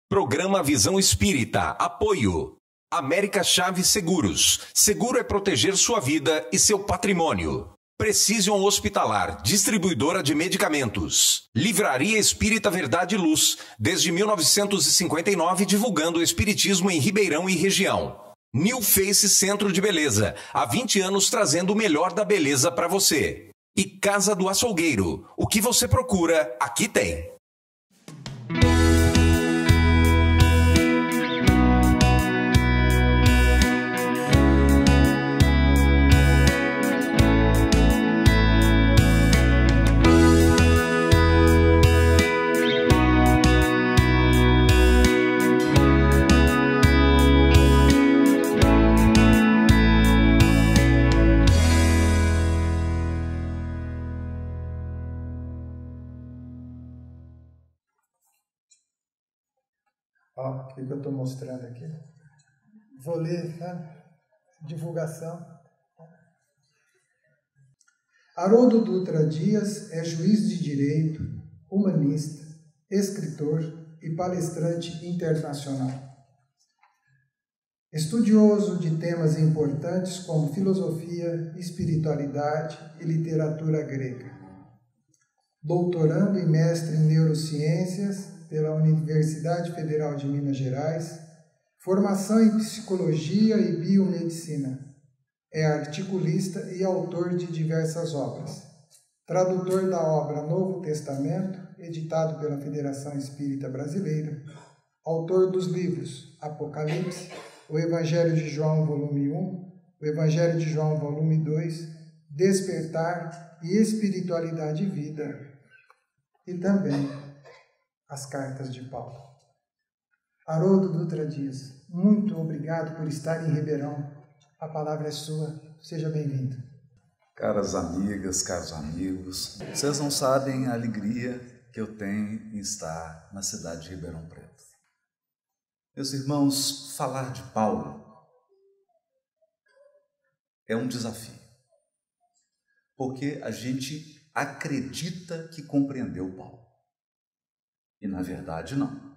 Programa Visão Espírita. Apoio. América Chaves Seguros. Seguro é proteger sua vida e seu patrimônio. Precision Hospitalar, distribuidora de medicamentos. Livraria Espírita Verdade e Luz, desde 1959 divulgando o espiritismo em Ribeirão e região. New Face Centro de Beleza, há 20 anos trazendo o melhor da beleza para você. E Casa do Açougueiro, o que você procura, aqui tem. Ó, o que eu estou mostrando aqui. Vou ler, né? Divulgação. Haroldo Dutra Dias é juiz de direito, humanista, escritor e palestrante internacional. Estudioso de temas importantes como filosofia, espiritualidade e literatura grega. Doutorando e mestre em neurociências pela Universidade Federal de Minas Gerais, formação em psicologia e biomedicina. É articulista e autor de diversas obras. Tradutor da obra Novo Testamento, editado pela Federação Espírita Brasileira. Autor dos livros Apocalipse, o Evangelho de João, volume 1, o Evangelho de João, volume 2, Despertar e Espiritualidade e Vida. E também as cartas de Paulo. Haroldo Dutra Dias, muito obrigado por estar em Ribeirão. A palavra é sua. Seja bem-vindo. Caras amigas, caros amigos, vocês não sabem a alegria que eu tenho em estar na cidade de Ribeirão Preto. Meus irmãos, falar de Paulo é um desafio, porque a gente acredita que compreendeu Paulo. E, na verdade, não.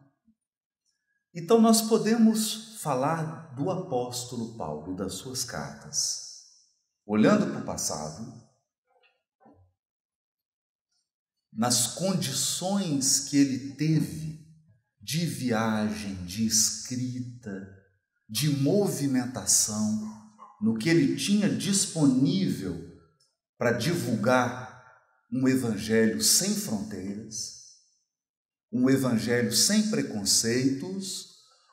Então, nós podemos falar do apóstolo Paulo e das suas cartas, olhando para o passado, nas condições que ele teve de viagem, de escrita, de movimentação, no que ele tinha disponível para divulgar um evangelho sem fronteiras, um evangelho sem preconceitos,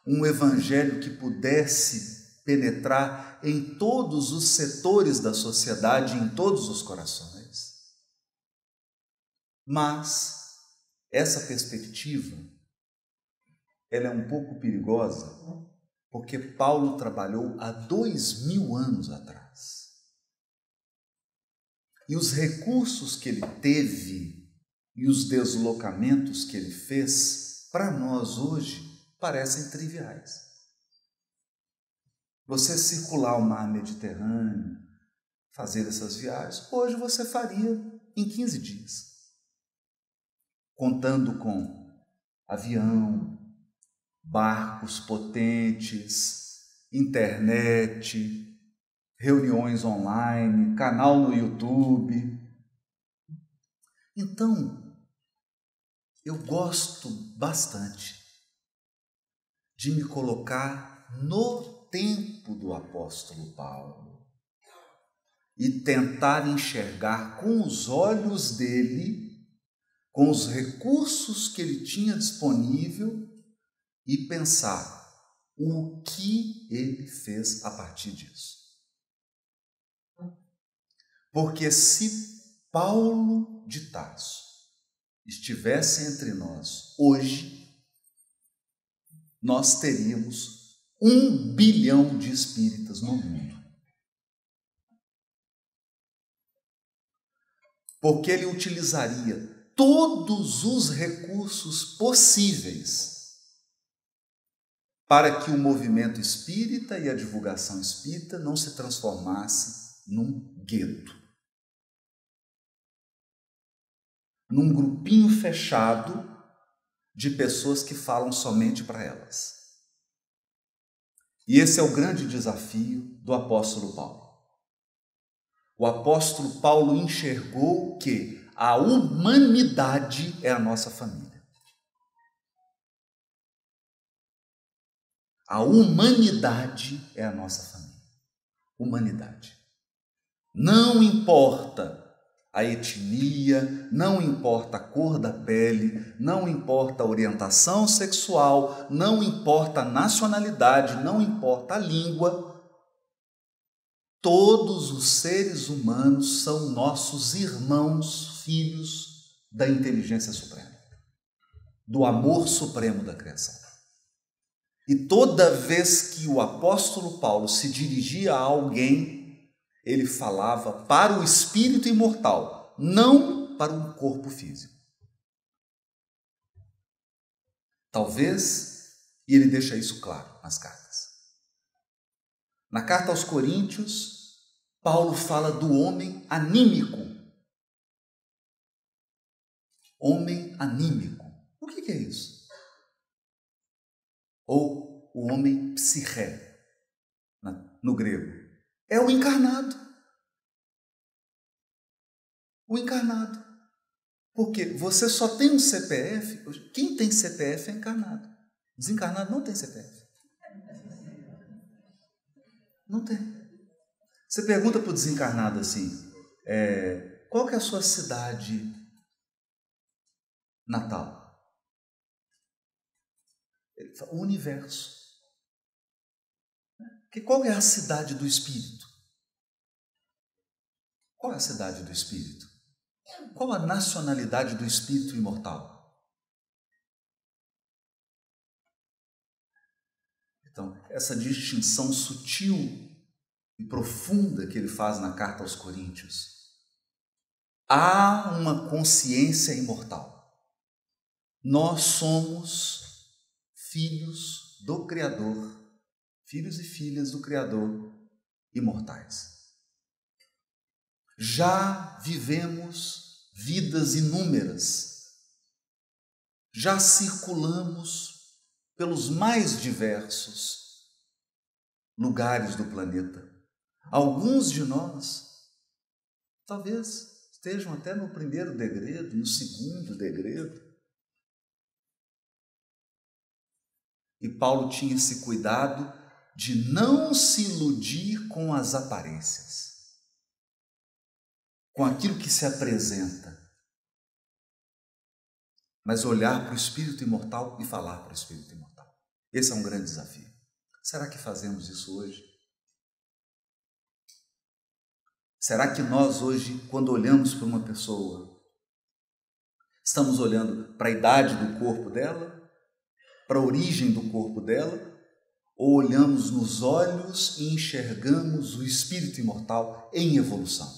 um evangelho que pudesse penetrar em todos os setores da sociedade, em todos os corações. Mas essa perspectiva, ela é um pouco perigosa, porque Paulo trabalhou há 2000 anos atrás. E os recursos que ele teve e os deslocamentos que ele fez, para nós hoje, parecem triviais. Você circular o mar Mediterrâneo, fazer essas viagens, hoje você faria em 15 dias. Contando com avião, barcos potentes, internet, reuniões online, canal no YouTube. Então, eu gosto bastante de me colocar no tempo do apóstolo Paulo e tentar enxergar com os olhos dele, com os recursos que ele tinha disponível e pensar o que ele fez a partir disso. Porque se Paulo de Tarso estivesse entre nós hoje, nós teríamos 1 bilhão de espíritas no mundo. Porque ele utilizaria todos os recursos possíveis para que o movimento espírita e a divulgação espírita não se transformasse num gueto, num grupinho fechado de pessoas que falam somente para elas. E esse é o grande desafio do apóstolo Paulo. O apóstolo Paulo enxergou que a humanidade é a nossa família. A humanidade é a nossa família. Humanidade. Não importa a etnia, não importa a cor da pele, não importa a orientação sexual, não importa a nacionalidade, não importa a língua. Todos os seres humanos são nossos irmãos, filhos da inteligência suprema, do amor supremo da criação. E toda vez que o apóstolo Paulo se dirigia a alguém, ele falava para o espírito imortal, não para um corpo físico. Talvez, e ele deixa isso claro nas cartas. Na carta aos Coríntios, Paulo fala do homem anímico. Homem anímico. O que é isso? Ou o homem psiché, no grego. É o encarnado. O encarnado. Porque você só tem um CPF, quem tem CPF é encarnado. Desencarnado não tem CPF. Não tem. Você pergunta para o desencarnado assim, qual que é a sua cidade natal? Ele fala, o universo. Qual é a cidade do espírito? Qual é a cidade do espírito? Qual a nacionalidade do espírito imortal? Então, essa distinção sutil e profunda que ele faz na carta aos Coríntios. Há uma consciência imortal. Nós somos filhos do Criador. Filhos e filhas do Criador imortais. Já vivemos vidas inúmeras. Já circulamos pelos mais diversos lugares do planeta. Alguns de nós talvez estejam até no primeiro degredo, no segundo degredo. E Paulo tinha esse cuidado de não se iludir com as aparências, com aquilo que se apresenta, mas olhar para o espírito imortal e falar para o espírito imortal. Esse é um grande desafio. Será que fazemos isso hoje? Será que nós hoje, quando olhamos para uma pessoa, estamos olhando para a idade do corpo dela, para a origem do corpo dela, ou olhamos nos olhos e enxergamos o espírito imortal em evolução?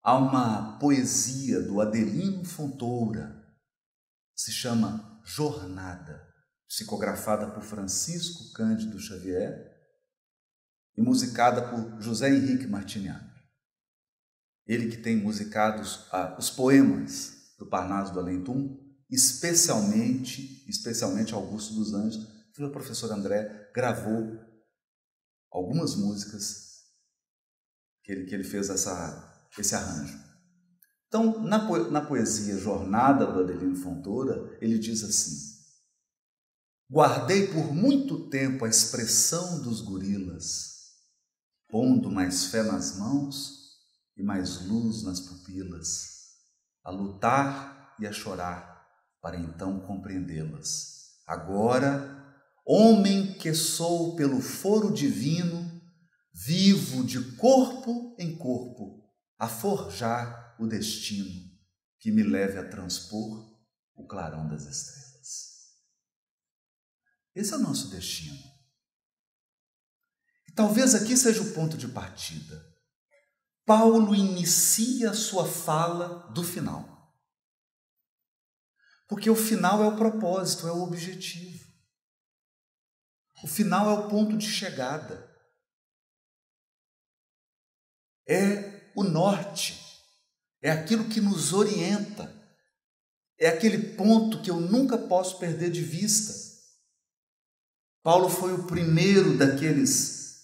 Há uma poesia do Adelino Fontoura, se chama Jornada, psicografada por Francisco Cândido Xavier e musicada por José Henrique Martiniano. Ele que tem musicado os poemas do Parnaso do Além-Túmulo, especialmente Augusto dos Anjos, que o professor André gravou algumas músicas que ele fez esse arranjo. Então, na poesia Jornada do Adelino Fontoura, ele diz assim: guardei por muito tempo a expressão dos gorilas, pondo mais fé nas mãos e mais luz nas pupilas, a lutar e a chorar, para então compreendê-las. Agora, homem que sou pelo foro divino, vivo de corpo em corpo, a forjar o destino que me leve a transpor o clarão das estrelas. Esse é o nosso destino. E talvez aqui seja o ponto de partida. Paulo inicia a sua fala do final. Porque o final é o propósito, é o objetivo. O final é o ponto de chegada. É o norte. é aquilo que nos orienta, é aquele ponto que eu nunca posso perder de vista. Paulo foi o primeiro daqueles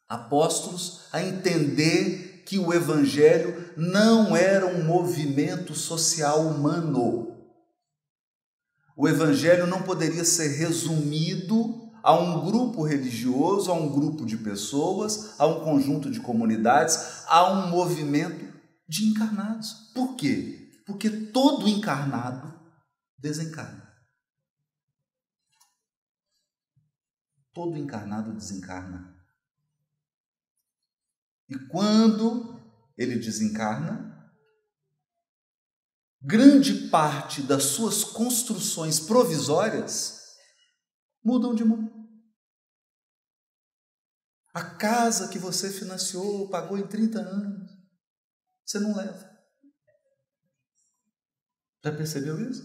apóstolos a entender que o Evangelho não era um movimento social humano. O Evangelho não poderia ser resumido a um grupo religioso, a um grupo de pessoas, a um conjunto de comunidades, a um movimento de encarnados. Por quê? Porque todo encarnado desencarna. Todo encarnado desencarna. E quando ele desencarna, grande parte das suas construções provisórias mudam de mão. A casa que você financiou, pagou em 30 anos, você não leva. Já percebeu isso?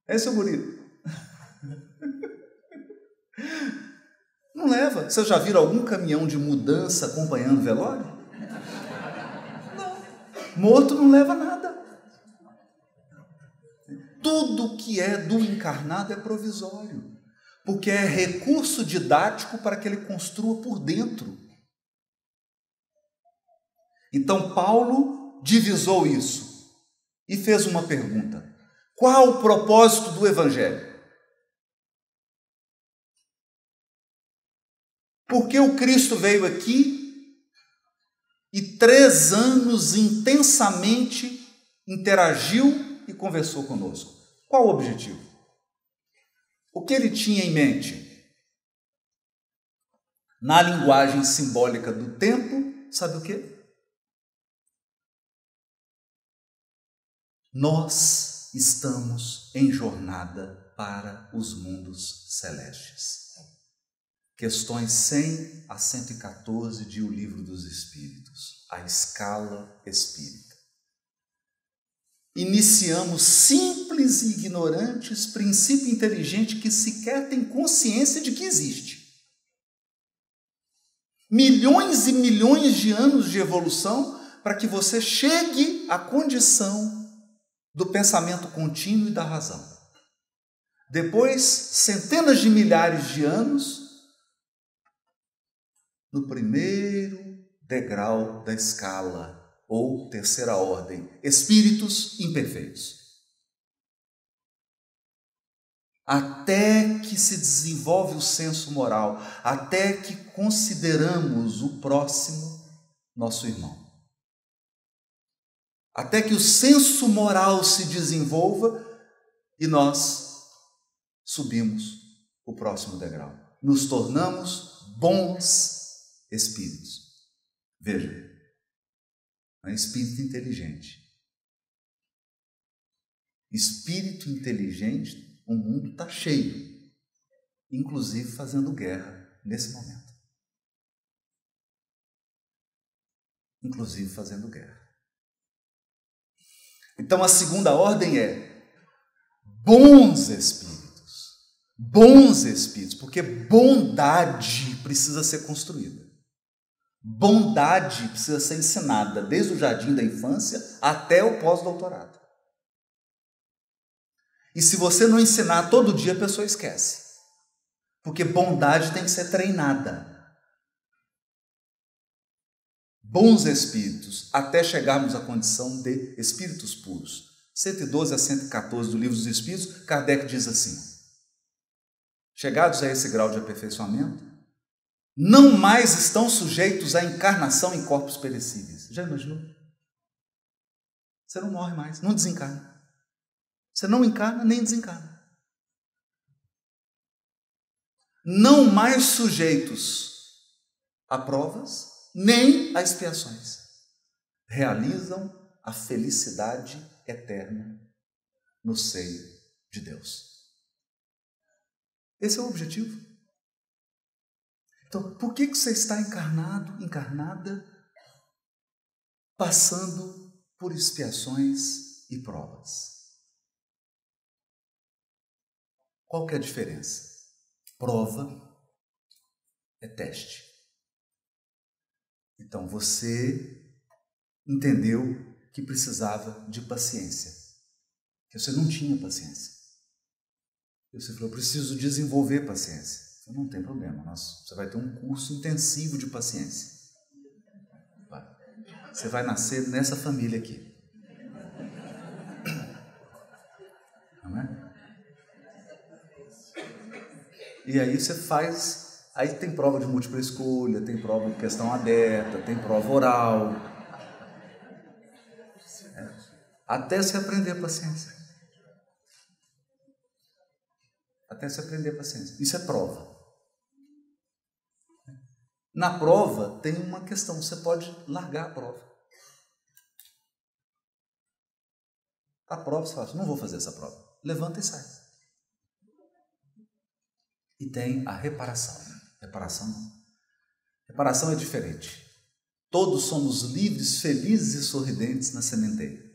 É seu guri. Não leva. Vocês já viram algum caminhão de mudança acompanhando velório? Não. Morto não leva nada. Tudo que é do encarnado é provisório, porque é recurso didático para que ele construa por dentro. Então Paulo divisou isso e fez uma pergunta: qual o propósito do Evangelho? Por que o Cristo veio aqui e 3 anos intensamente interagiu e conversou conosco? Qual o objetivo? O que ele tinha em mente? Na linguagem simbólica do tempo, sabe o quê? Nós estamos em jornada para os mundos celestes. Questões 100 a 114 de O Livro dos Espíritos, a escala espírita. Iniciamos simples e ignorantes, princípio inteligente que sequer tem consciência de que existe. Milhões e milhões de anos de evolução para que você chegue à condição do pensamento contínuo e da razão. Depois, centenas de milhares de anos, no primeiro degrau da escala, ou terceira ordem, espíritos imperfeitos. Até que se desenvolve o senso moral, até que consideramos o próximo nosso irmão. Até que o senso moral se desenvolva e nós subimos o próximo degrau. Nos tornamos bons espíritos. Veja. É espírito inteligente. Espírito inteligente, o mundo está cheio, inclusive fazendo guerra nesse momento. Inclusive fazendo guerra. Então a segunda ordem é bons espíritos. Bons espíritos, porque bondade precisa ser construída. Bondade precisa ser ensinada desde o jardim da infância até o pós-doutorado. E se você não ensinar todo dia, a pessoa esquece. Porque bondade tem que ser treinada. Bons espíritos, até chegarmos à condição de espíritos puros. 112 a 114 do Livro dos Espíritos, Kardec diz assim: chegados a esse grau de aperfeiçoamento, não mais estão sujeitos à encarnação em corpos perecíveis. Já imaginou? Você não morre mais, não desencarna. Você não encarna nem desencarna. Não mais sujeitos a provas, nem a expiações. Realizam a felicidade eterna no seio de Deus. Esse é o objetivo. Então, por que você está encarnado, encarnada, passando por expiações e provas? Qual que é a diferença? Prova é teste. Então, você entendeu que precisava de paciência, que você não tinha paciência. E você falou, eu preciso desenvolver paciência. Eu falei, não tem problema, você vai ter um curso intensivo de paciência. Você vai nascer nessa família aqui. Não é? E aí você faz, aí tem prova de múltipla escolha, tem prova de questão aberta, tem prova oral. Até você aprender a paciência. Até você aprender a paciência. Isso é prova. Na prova tem uma questão, você pode largar a prova. A prova você fala assim, não vou fazer essa prova. Levanta e sai. E tem a reparação. Reparação não. Reparação é diferente. Todos somos livres, felizes e sorridentes na sementeira.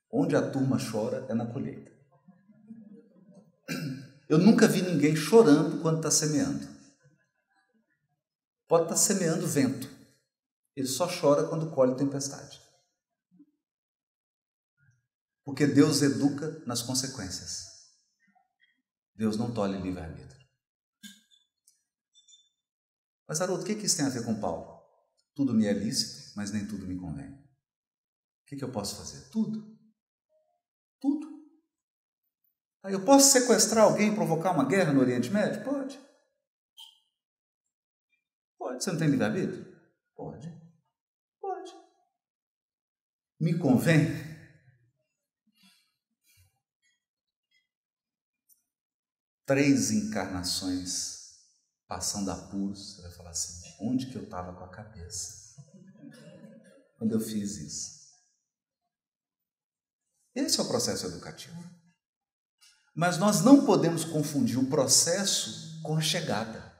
Onde a turma chora é na colheita. Eu nunca vi ninguém chorando quando está semeando. Pode estar semeando vento. Ele só chora quando colhe tempestade. Porque Deus educa nas consequências. Deus não tolhe livre-arbítrio. Mas, Haroldo, o que isso tem a ver com Paulo? Tudo me é lícito, mas nem tudo me convém. O que eu posso fazer? Tudo. Tudo. Eu posso sequestrar alguém e provocar uma guerra no Oriente Médio? Pode. Pode. Você não tem livre-arbítrio? Pode. Pode. Me convém? 3 encarnações passando apuros, você vai falar assim, onde que eu estava com a cabeça quando eu fiz isso? Esse é o processo educativo. Mas nós não podemos confundir o processo com a chegada.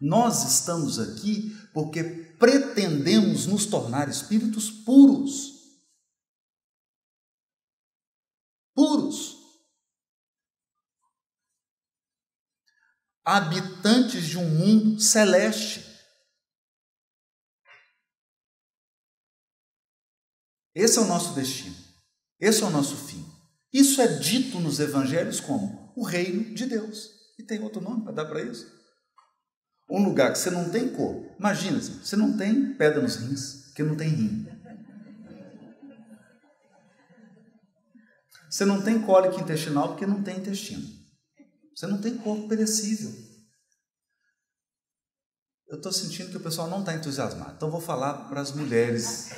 Nós estamos aqui porque pretendemos nos tornar espíritos puros. Puros. Habitantes de um mundo celeste. Esse é o nosso destino. Esse é o nosso fim. Isso é dito nos evangelhos como o reino de Deus. E tem outro nome para dar para isso? Um lugar que você não tem cor. Imagina, você não tem pedra nos rins, porque não tem rim. Você não tem cólica intestinal, porque não tem intestino. Você não tem corpo perecível. Eu estou sentindo que o pessoal não está entusiasmado. Então vou falar para as mulheres.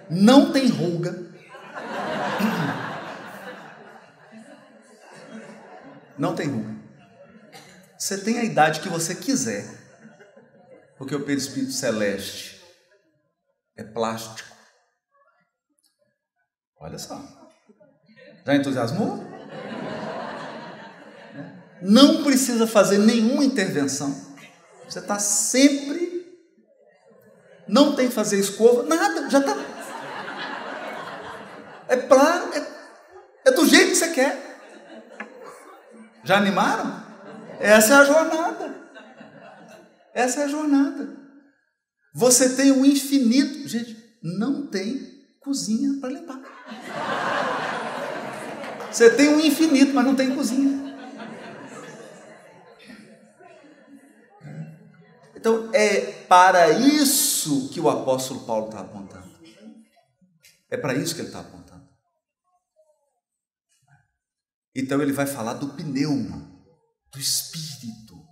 Não tem ruga. Não tem ruga. Você tem a idade que você quiser. Porque o perispírito celeste é plástico. Olha só. Já entusiasmou? Não precisa fazer nenhuma intervenção. Você está sempre... Não tem que fazer escova, nada, já está... É do jeito que você quer. Já animaram? Essa é a jornada. Essa é a jornada. Você tem o infinito. Gente, não tem cozinha para limpar. Você tem o infinito, mas não tem cozinha. Então, é para isso que o apóstolo Paulo está apontando. É para isso que ele está apontando. Então, ele vai falar do pneuma, do Espírito,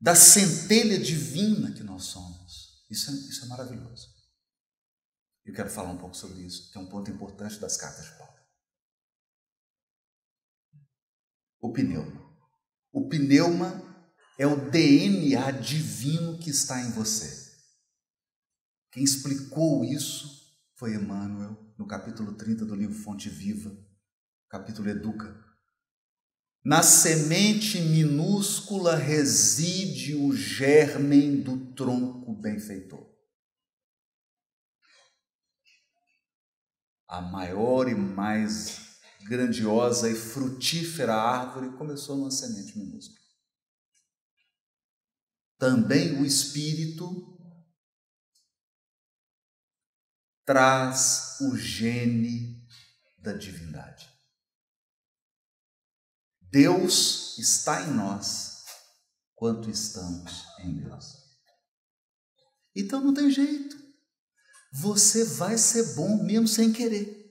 da centelha divina que nós somos. Isso é maravilhoso. Eu quero falar um pouco sobre isso, que é um ponto importante das cartas de Paulo. O pneuma. O pneuma é o DNA divino que está em você. Quem explicou isso foi Emmanuel, no capítulo 30 do livro Fonte Viva, capítulo Educa. Na semente minúscula reside o germen do tronco benfeitor. A maior e mais grandiosa e frutífera árvore começou numa semente minúscula. também o Espírito traz o gene da divindade. Deus está em nós quanto estamos em Deus. Então não tem jeito. Você vai ser bom mesmo sem querer.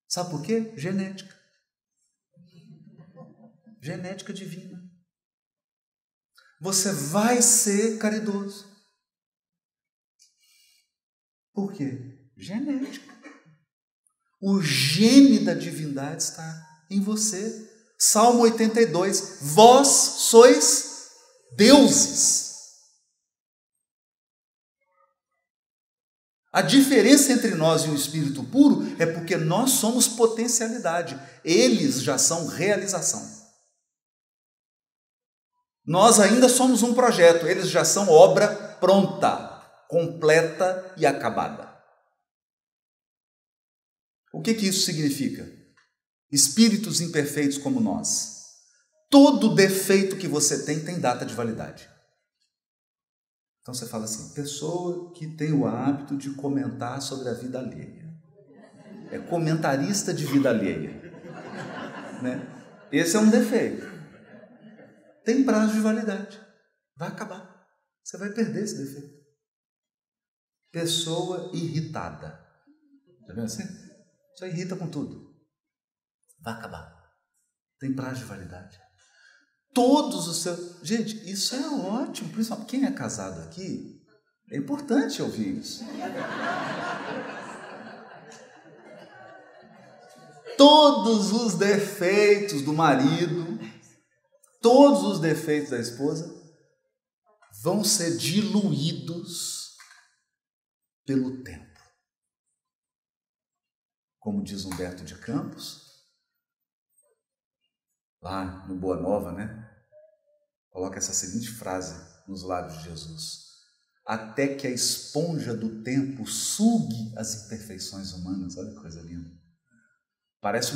Sabe por quê? Genética. Genética divina. Você vai ser caridoso. Por quê? Genética. O gene da divindade está em você. Salmo 82, vós sois deuses. A diferença entre nós e o espírito puro é porque nós somos potencialidade, eles já são realização. Nós ainda somos um projeto, eles já são obra pronta, completa e acabada. O que isso significa? Espíritos imperfeitos como nós. Todo defeito que você tem data de validade. Então você fala assim, pessoa que tem o hábito de comentar sobre a vida alheia. É comentarista de vida alheia. Né? Esse é um defeito. Tem prazo de validade. Vai acabar. Você vai perder esse defeito. Pessoa irritada. Já viu assim? Só irrita com tudo. Vai acabar. Tem prazo de validade. Todos os seus... Gente, isso é ótimo. Principalmente quem é casado aqui, é importante ouvir isso. Todos os defeitos do marido, todos os defeitos da esposa vão ser diluídos pelo tempo. Como diz Humberto de Campos, lá no Boa Nova, né? Coloca essa seguinte frase nos lábios de Jesus: até que a esponja do tempo sugue as imperfeições humanas. Olha que coisa linda. Parece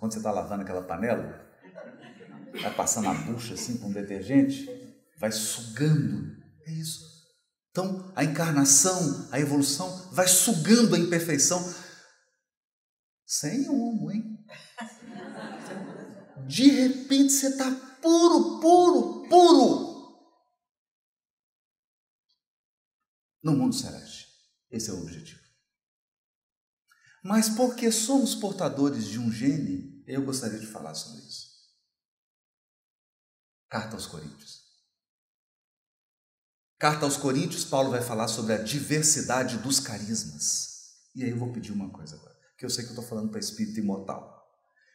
quando você está lavando aquela panela, vai passando a bucha assim com detergente, vai sugando. É isso. Então, a encarnação, a evolução, vai sugando a imperfeição. Sem homo, hein? De repente você está puro, puro, puro no mundo celeste. Esse é o objetivo. Mas porque somos portadores de um gene, eu gostaria de falar sobre isso. Carta aos Coríntios. Carta aos Coríntios, Paulo vai falar sobre a diversidade dos carismas. E aí eu vou pedir uma coisa agora, que eu sei que eu estou falando para espírito imortal.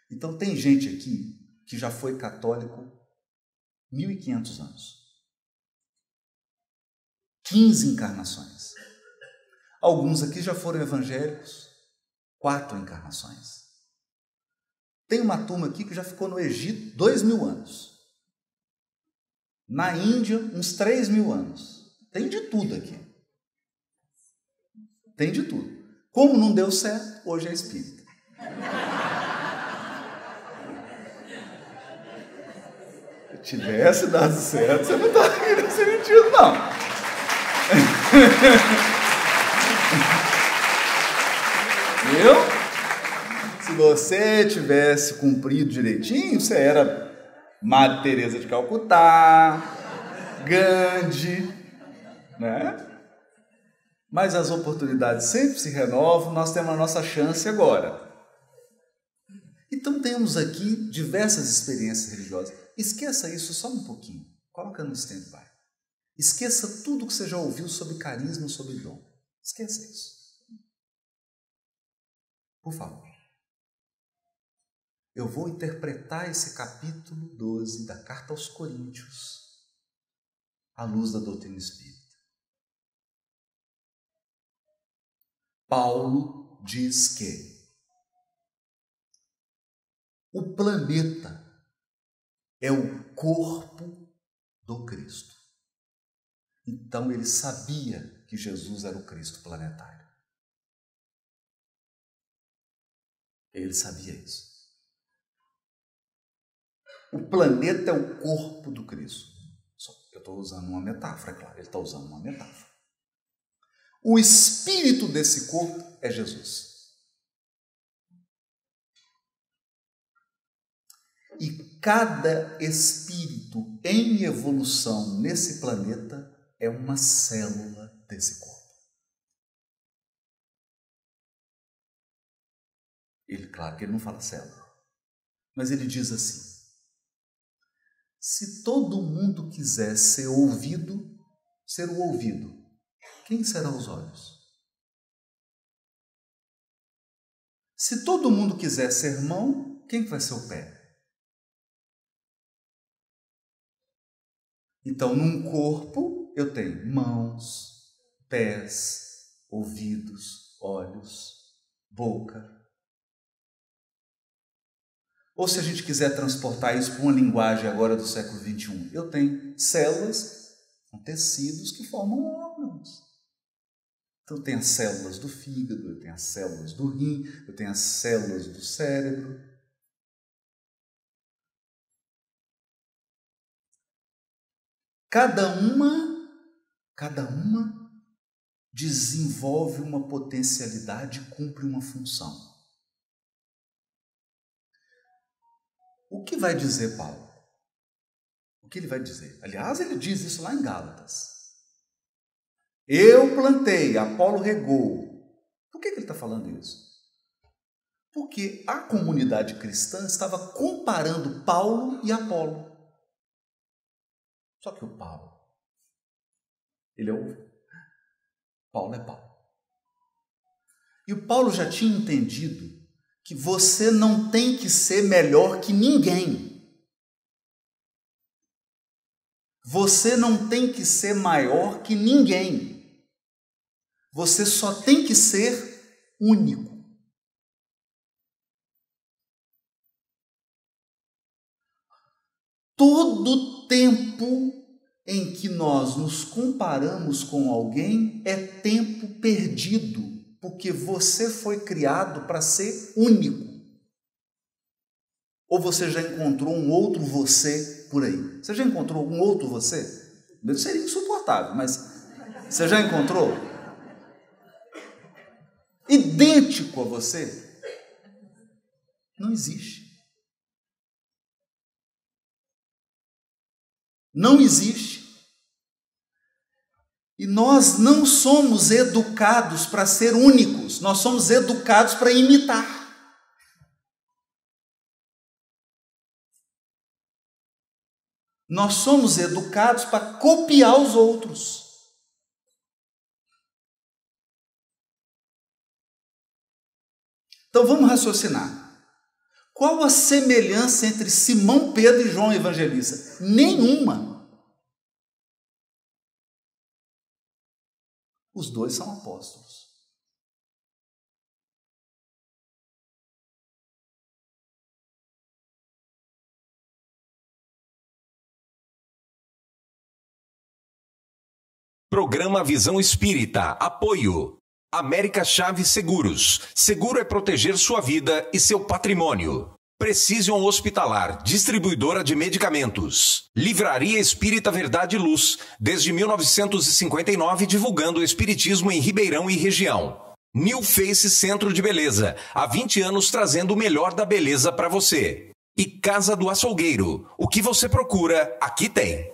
Então tem gente aqui que já foi católico 1.500 anos. 15 encarnações. Alguns aqui já foram evangélicos 4 encarnações. Tem uma turma aqui que já ficou no Egito 2.000 anos. Na Índia, uns 3.000 anos. Tem de tudo aqui. Tem de tudo. Como não deu certo, hoje é espírita. Se tivesse dado certo, você não estava aqui nesse sentido, não. Viu? Se você tivesse cumprido direitinho, você era Madre Teresa de Calcutá, Gandhi, né? Mas as oportunidades sempre se renovam, nós temos a nossa chance agora. Então temos aqui diversas experiências religiosas. Esqueça isso só um pouquinho. Coloca no stand-by. Esqueça tudo que você já ouviu sobre carisma, sobre dom. Esqueça isso. Por favor. Eu vou interpretar esse capítulo 12 da Carta aos Coríntios à luz da doutrina espírita. Paulo diz que o planeta é o corpo do Cristo. Então ele sabia que Jesus era o Cristo planetário. Ele sabia isso. O planeta é o corpo do Cristo. Eu estou usando uma metáfora, é claro, ele está usando uma metáfora. O espírito desse corpo é Jesus. E cada espírito em evolução nesse planeta é uma célula desse corpo. Ele, claro que ele não fala célula, mas ele diz assim: se todo mundo quiser ser o ouvido, quem serão os olhos? Se todo mundo quiser ser mão, quem vai ser o pé? Então, num corpo, eu tenho mãos, pés, ouvidos, olhos, boca. Ou se a gente quiser transportar isso para uma linguagem agora do século XXI, eu tenho células com tecidos que formam órgãos. Então, eu tenho as células do fígado, eu tenho as células do rim, eu tenho as células do cérebro. Cada uma desenvolve uma potencialidade e cumpre uma função. O que vai dizer Paulo? O que ele vai dizer? Aliás, ele diz isso lá em Gálatas. Eu plantei, Apolo regou. Por que ele está falando isso? Porque a comunidade cristã estava comparando Paulo e Apolo. Só que o Paulo, Paulo é Paulo. E o Paulo já tinha entendido que você não tem que ser melhor que ninguém. Você não tem que ser maior que ninguém. Você só tem que ser único. Todo tempo em que nós nos comparamos com alguém é tempo perdido, porque você foi criado para ser único. Ou você já encontrou um outro você por aí? Você já encontrou um outro você? Seria insuportável, mas você já encontrou? Idêntico a você? Não existe. Não existe. E nós não somos educados para ser únicos, nós somos educados para imitar. Nós somos educados para copiar os outros. Então vamos raciocinar. Qual a semelhança entre Simão Pedro e João Evangelista? Nenhuma. Os dois são apóstolos. Programa Visão Espírita. Apoio. América Chaves Seguros. Seguro é proteger sua vida e seu patrimônio. Precision Hospitalar, distribuidora de medicamentos. Livraria Espírita Verdade e Luz, desde 1959 divulgando o espiritismo em Ribeirão e região. New Face Centro de Beleza, há 20 anos trazendo o melhor da beleza para você. E Casa do Açougueiro, o que você procura, aqui tem.